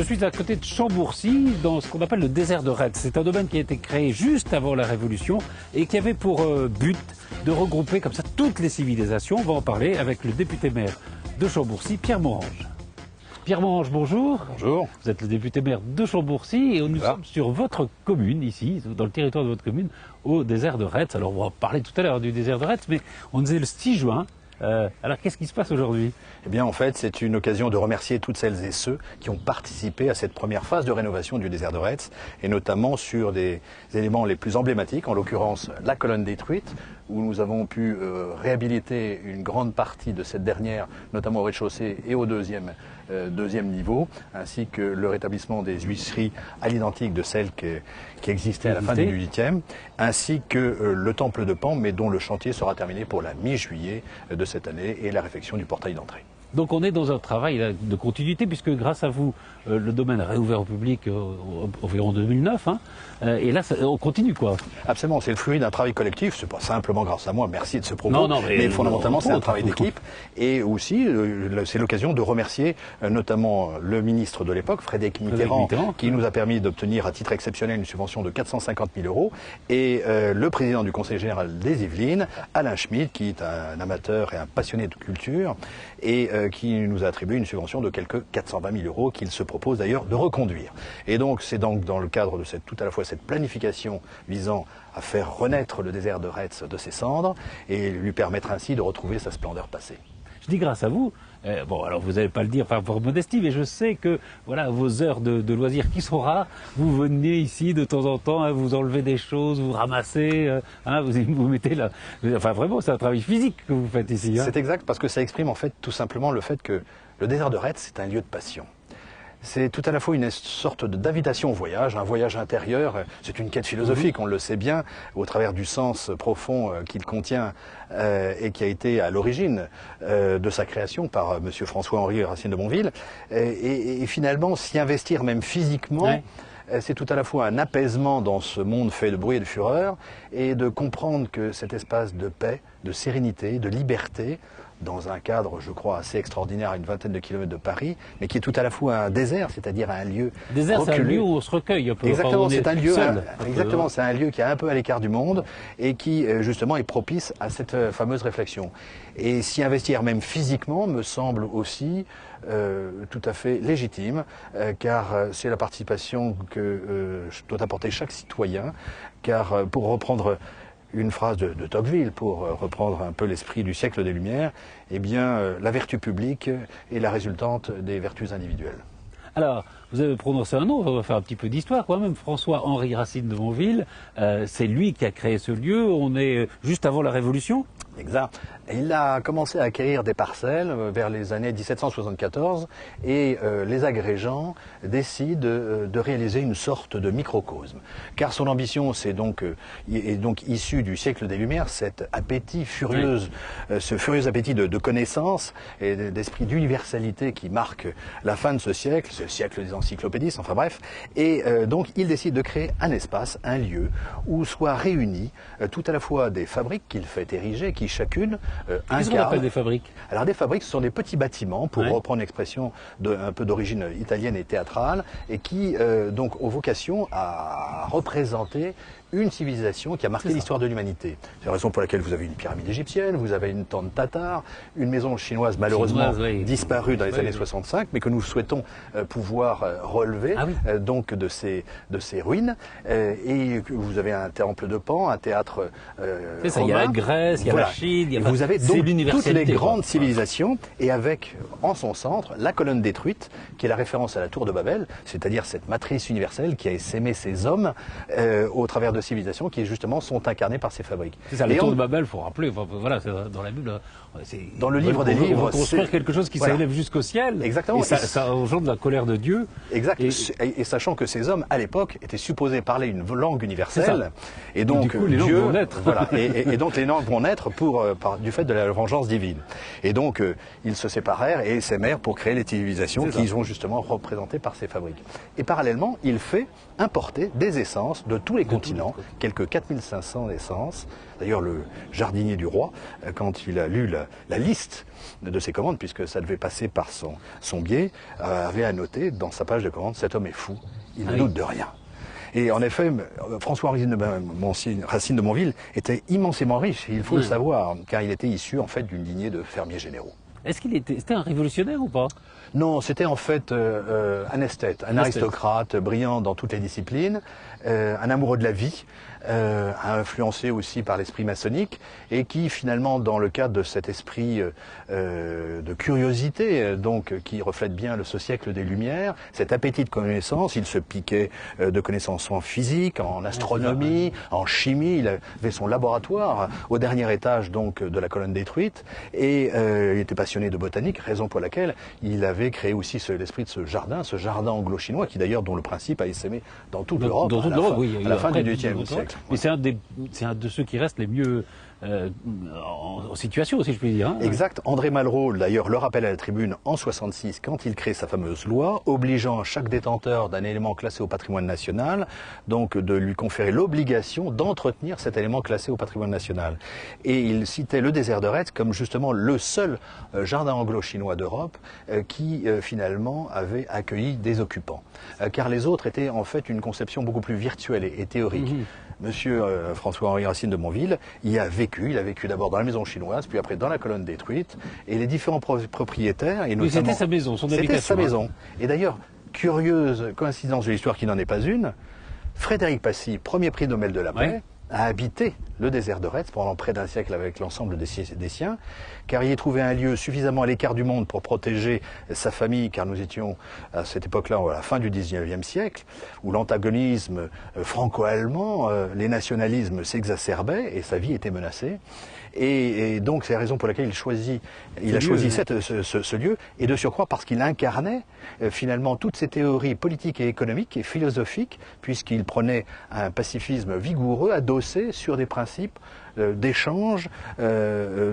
suis à côté de Chambourcy, dans ce qu'on appelle le désert de Retz. C'est un domaine qui a été créé juste avant la Révolution et qui avait pour but de regrouper comme ça toutes les civilisations. On va en parler avec le député maire de Chambourcy, Pierre Morange. Pierre Morange, bonjour. Bonjour. Vous êtes le député maire de Chambourcy et nous sommes sur votre commune, ici, dans le territoire de votre commune, au désert de Retz. Alors on va parler tout à l'heure du désert de Retz, mais on est le 6 juin. Alors qu'est-ce qui se passe aujourd'hui? Eh bien en fait c'est une occasion de remercier toutes celles et ceux qui ont participé à cette première phase de rénovation du désert de Retz et notamment sur des éléments les plus emblématiques, en l'occurrence la colonne détruite où nous avons pu réhabiliter une grande partie de cette dernière, notamment au rez-de-chaussée et au deuxième niveau, ainsi que le rétablissement des huisseries à l'identique de celles qui existaient à la fin du 18e, ainsi que le temple de Pan, mais dont le chantier sera terminé pour la mi-juillet de cette année et la réfection du portail d'entrée. Donc on est dans un travail là, de continuité puisque grâce à vous, le domaine a réouvert au public environ en 2009. Et là, on continue quoi. Absolument, c'est le fruit d'un travail collectif. C'est pas simplement grâce à moi, merci de ce propos. Non, mais fondamentalement, c'est un travail d'équipe. Et aussi, c'est l'occasion de remercier notamment le ministre de l'époque, Frédéric Mitterrand, qui nous a permis d'obtenir à titre exceptionnel une subvention de 450 000 €, et le président du Conseil général des Yvelines, Alain Schmitt, qui est un amateur et un passionné de culture, et qui nous a attribué une subvention de quelques 420 000 € qu'il se propose d'ailleurs de reconduire. Et donc c'est donc dans le cadre de tout à la fois cette planification visant à faire renaître le désert de Retz de ses cendres et lui permettre ainsi de retrouver sa splendeur passée. Je dis grâce à vous. Bon, alors vous n'allez pas le dire par modestie, mais je sais que voilà, vos heures de loisirs qui sont rares, vous venez ici de temps en temps, vous enlevez des choses, vous ramassez, vous mettez là. Enfin vraiment, c'est un travail physique que vous faites ici. C'est exact, parce que ça exprime en fait tout simplement le fait que le désert de Retz, c'est un lieu de passion. C'est tout à la fois une sorte d'invitation au voyage, un voyage intérieur. C'est une quête philosophique, on le sait bien, au travers du sens profond qu'il contient et qui a été à l'origine de sa création par M. François-Henri Racine de Monville. Et finalement, s'y investir même physiquement, ouais. C'est tout à la fois un apaisement dans ce monde fait de bruit et de fureur, et de comprendre que cet espace de paix, de sérénité, de liberté, dans un cadre, je crois, assez extraordinaire à une vingtaine de kilomètres de Paris, mais qui est tout à la fois un désert, c'est-à-dire un lieu désert, c'est un lieu où on se recueille un peu. Exactement, c'est un lieu, exactement, c'est un lieu qui est un peu à l'écart du monde et qui, justement, est propice à cette fameuse réflexion. Et s'y investir même physiquement me semble aussi tout à fait légitime, car c'est la participation que doit apporter chaque citoyen, car pour reprendre une phrase de Tocqueville, pour reprendre un peu l'esprit du siècle des Lumières, eh bien, la vertu publique est la résultante des vertus individuelles. Alors, vous avez prononcé un nom, on va faire un petit peu d'histoire quand même. François-Henri Racine de Monville, c'est lui qui a créé ce lieu, on est juste avant la Révolution. Exact. Il a commencé à acquérir des parcelles vers les années 1774 et les agrégents décident de réaliser une sorte de microcosme. Car son ambition est donc issue du siècle des Lumières, cet appétit furieuse, ce furieux appétit de connaissance et d'esprit d'universalité qui marque la fin de ce siècle, c'est le siècle des encyclopédistes, enfin bref. Et donc il décide de créer un espace, un lieu où soient réunis tout à la fois des fabriques qu'il fait ériger, qui chacune Qu'est-ce qu'on appelle des fabriques? Alors des fabriques, ce sont des petits bâtiments, pour reprendre l'expression un peu d'origine italienne et théâtrale, et qui donc ont vocation à représenter une civilisation qui a marqué l'histoire de l'humanité. C'est la raison pour laquelle vous avez une pyramide égyptienne, vous avez une tente tatar, une maison chinoise malheureusement disparue dans les années 65, mais que nous souhaitons pouvoir relever donc de ces ruines. Et vous avez un temple de Pan, un théâtre c'est ça, il y a la Grèce, il y a la Chine, il y a vous avez donc toutes les grandes civilisations, et avec en son centre la colonne détruite, qui est la référence à la tour de Babel, c'est-à-dire cette matrice universelle qui a essaimé ces hommes au travers de civilisations qui justement sont incarnées par ces fabriques. C'est ça, la tour de Babel, il faut rappeler, voilà, dans la Bible, dans le livre des livres, construire quelque chose qui s'élève jusqu'au ciel. Exactement. Et ça engendre la colère de Dieu. Exact. Et sachant que ces hommes, à l'époque, étaient supposés parler une langue universelle, et donc du coup, les Dieu, langues vont naître. Voilà, et donc les langues vont naître du fait de la vengeance divine. Et donc ils se séparèrent et s'aimèrent pour créer les civilisations qui sont justement représentées par ces fabriques. Et parallèlement, il fait importer des essences de tous les continents effectivement quelques 4500 naissances. D'ailleurs, le jardinier du roi, quand il a lu la liste de ses commandes, puisque ça devait passer par son biais, avait annoté dans sa page de commande, cet homme est fou, il ne doute de rien. Et en effet, François-Henri Racine de Monville était immensément riche, il faut le savoir, car il était issu en fait d'une lignée de fermiers généraux. Est-ce c'était un révolutionnaire ou pas? Non, c'était en fait un esthète, un aristocrate brillant dans toutes les disciplines, un amoureux de la vie, influencé aussi par l'esprit maçonnique, et qui finalement, dans le cadre de cet esprit de curiosité, donc qui reflète bien ce siècle des Lumières, cet appétit de connaissance, il se piquait de connaissances en physique, en astronomie, en chimie, il avait son laboratoire au dernier étage donc de la colonne détruite, et il était passionné de botanique, raison pour laquelle il avait créé aussi l'esprit de ce jardin anglo-chinois, qui d'ailleurs, dont le principe a essaimé dans toute l'Europe, à la fin du XVIIIe siècle. Mais c'est un de ceux qui restent les mieux en situation, si je puis dire. Hein. Exact. André Malraux, d'ailleurs, le rappelle à la tribune en 66, quand il crée sa fameuse loi, obligeant chaque détenteur d'un élément classé au patrimoine national, donc de lui conférer l'obligation d'entretenir cet élément classé au patrimoine national. Et il citait le désert de Retz comme justement le seul jardin anglo-chinois d'Europe qui finalement avait accueilli des occupants. Car les autres étaient en fait une conception beaucoup plus virtuelle et théorique. Monsieur François-Henri Racine de Monville y a vécu. Il a vécu d'abord dans la maison chinoise, puis après dans la colonne détruite. Et les différents propriétaires... Et notamment, c'était sa maison, son habitation. C'était sa maison. Et d'ailleurs, curieuse coïncidence de l'histoire qui n'en est pas une, Frédéric Passy, premier prix Nobel de la paix, a habité le désert de Retz pendant près d'un siècle avec l'ensemble des siens, car il y trouvait un lieu suffisamment à l'écart du monde pour protéger sa famille, car nous étions à cette époque-là, à la fin du XIXe siècle, où l'antagonisme franco-allemand, les nationalismes s'exacerbaient et sa vie était menacée. Et donc c'est la raison pour laquelle il a choisi ce lieu, et de surcroît parce qu'il incarnait finalement toutes ces théories politiques et économiques et philosophiques, puisqu'il prenait un pacifisme vigoureux adossé sur des principes d'échange,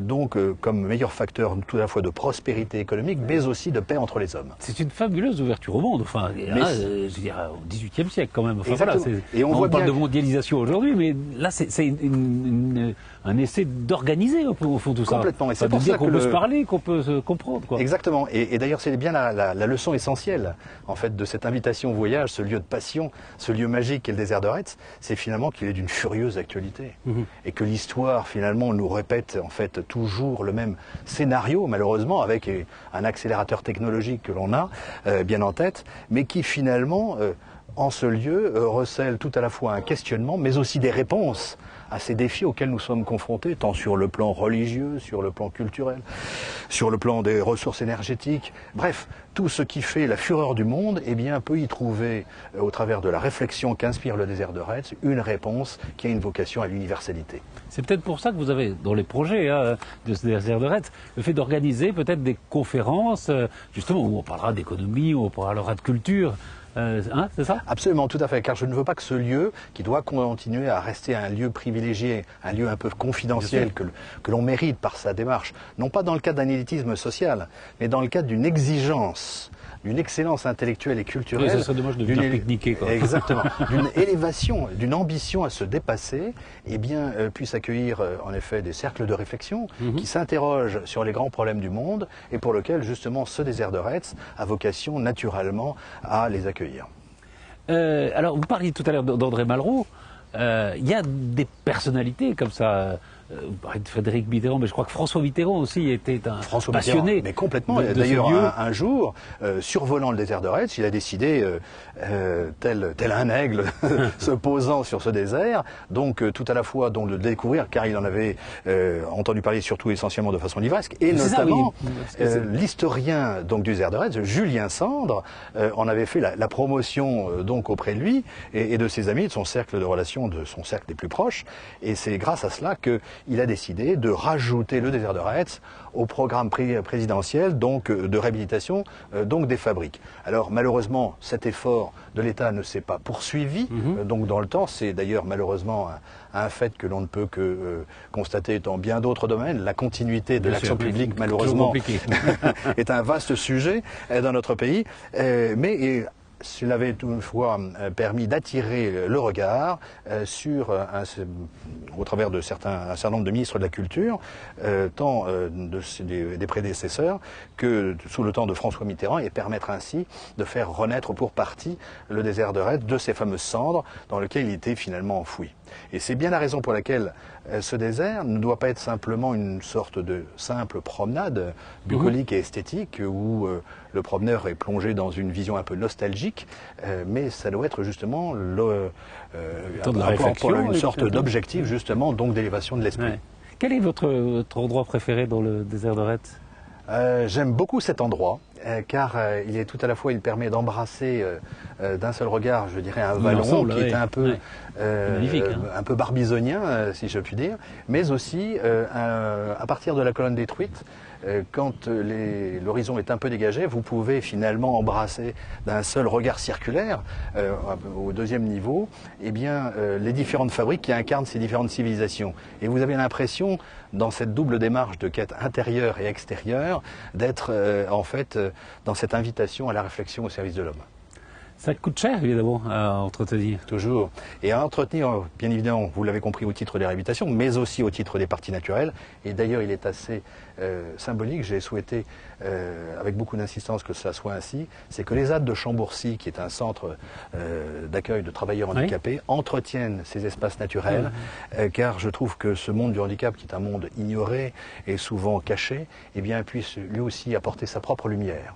donc comme meilleur facteur tout à la fois de prospérité économique, mais aussi de paix entre les hommes. C'est une fabuleuse ouverture au monde, enfin, là, je veux dire, au XVIIIe siècle quand même. Enfin, voilà, et on parle de mondialisation aujourd'hui, mais là, c'est un essai d'organiser au fond tout ça. Complètement. Et c'est de dire qu'on peut se parler, qu'on peut se comprendre. Quoi. Exactement. Et d'ailleurs, c'est bien la leçon essentielle en fait de cette invitation au voyage, ce lieu de passion, ce lieu magique qu'est le désert de Retz, c'est finalement qu'il est d'une furieuse actualité et que l'histoire finalement nous répète en fait toujours le même scénario, malheureusement, avec un accélérateur technologique que l'on a bien en tête, mais qui finalement en ce lieu recèle tout à la fois un questionnement, mais aussi des réponses à ces défis auxquels nous sommes confrontés, tant sur le plan religieux, sur le plan culturel, sur le plan des ressources énergétiques. Bref, tout ce qui fait la fureur du monde, eh bien, peut y trouver, au travers de la réflexion qu'inspire le désert de Retz, une réponse qui a une vocation à l'universalité. C'est peut-être pour ça que vous avez, dans les projets de ce désert de Retz, le fait d'organiser peut-être des conférences, justement, où on parlera d'économie, où on parlera de culture. C'est ça? Absolument, tout à fait, car je ne veux pas que ce lieu, qui doit continuer à rester un lieu privilégié, un lieu un peu confidentiel, que l'on mérite par sa démarche, non pas dans le cadre d'un élitisme social, mais dans le cadre d'une exigence, d'une excellence intellectuelle et culturelle. Oui, ça serait dommage de venir pique-niquer, quoi. Exactement. D'une élévation, d'une ambition à se dépasser, eh bien, puisse accueillir en effet des cercles de réflexion qui s'interrogent sur les grands problèmes du monde et pour lesquels justement ce désert de Retz a vocation naturellement à les accueillir. Alors, vous parliez tout à l'heure d'André Malraux. Il y a des personnalités comme ça. Vous parlez de Frédéric Mitterrand, mais je crois que François Mitterrand aussi était un passionné. Mais complètement. D'ailleurs, un jour, survolant le désert de Retz, il a décidé, tel un aigle, se posant sur ce désert, donc tout à la fois de le découvrir, car il en avait entendu parler surtout essentiellement de façon livresque, et notamment l'historien donc du désert de Retz, Julien Sandre, en avait fait la promotion donc auprès de lui et de ses amis, de son cercle de relations, de son cercle des plus proches, et c'est grâce à cela que il a décidé de rajouter le désert de Retz au programme présidentiel donc de réhabilitation donc des fabriques. Alors malheureusement, cet effort de l'État ne s'est pas poursuivi donc dans le temps. C'est d'ailleurs malheureusement un fait que l'on ne peut que constater dans bien d'autres domaines. La continuité de l'action publique, malheureusement, est un vaste sujet dans notre pays. Mais cela avait toutefois permis d'attirer le regard au travers de un certain nombre de ministres de la Culture, tant des prédécesseurs que sous le temps de François Mitterrand, et permettre ainsi de faire renaître pour partie le désert de Retz de ces fameuses cendres dans lesquelles il était finalement enfoui. Et c'est bien la raison pour laquelle ce désert ne doit pas être simplement une sorte de simple promenade bucolique et esthétique où le promeneur est plongé dans une vision un peu nostalgique, mais ça doit être justement une sorte d'objectif justement, donc d'élévation de l'esprit. Ouais. Quel est votre endroit préféré dans le désert de Retz? J'aime beaucoup cet endroit car il permet d'embrasser d'un seul regard, je dirais, un vallon qui est un peu magnifique, un peu barbizonien, si je puis dire, mais aussi à partir de la colonne détruite, quand l'horizon est un peu dégagé, vous pouvez finalement embrasser d'un seul regard circulaire, au deuxième niveau, les différentes fabriques qui incarnent ces différentes civilisations. Et vous avez l'impression, dans cette double démarche de quête intérieure et extérieure, d'être en fait dans cette invitation à la réflexion au service de l'homme. Ça coûte cher, évidemment, à entretenir. Toujours. Et à entretenir, bien évidemment, vous l'avez compris, au titre des réhabilitations, mais aussi au titre des parties naturelles. Et d'ailleurs, il est assez symbolique, j'ai souhaité, avec beaucoup d'insistance, que ça soit ainsi, c'est que les ZAD de Chambourcy, qui est un centre d'accueil de travailleurs handicapés, entretiennent ces espaces naturels, car je trouve que ce monde du handicap, qui est un monde ignoré et souvent caché, puisse lui aussi apporter sa propre lumière,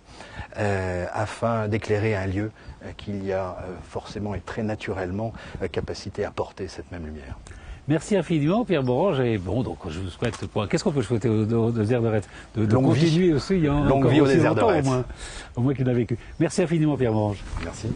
afin d'éclairer un lieu qu'il y a forcément et très naturellement capacité à porter cette même lumière. Merci infiniment, Pierre Morange. Et bon, donc je vous souhaite quoi? Qu'est-ce qu'on peut souhaiter au désert de Retz? De continuer aussi, longue vie au désert de Retz. Au moins qu'il a vécu. Merci infiniment, Pierre Morange. Merci.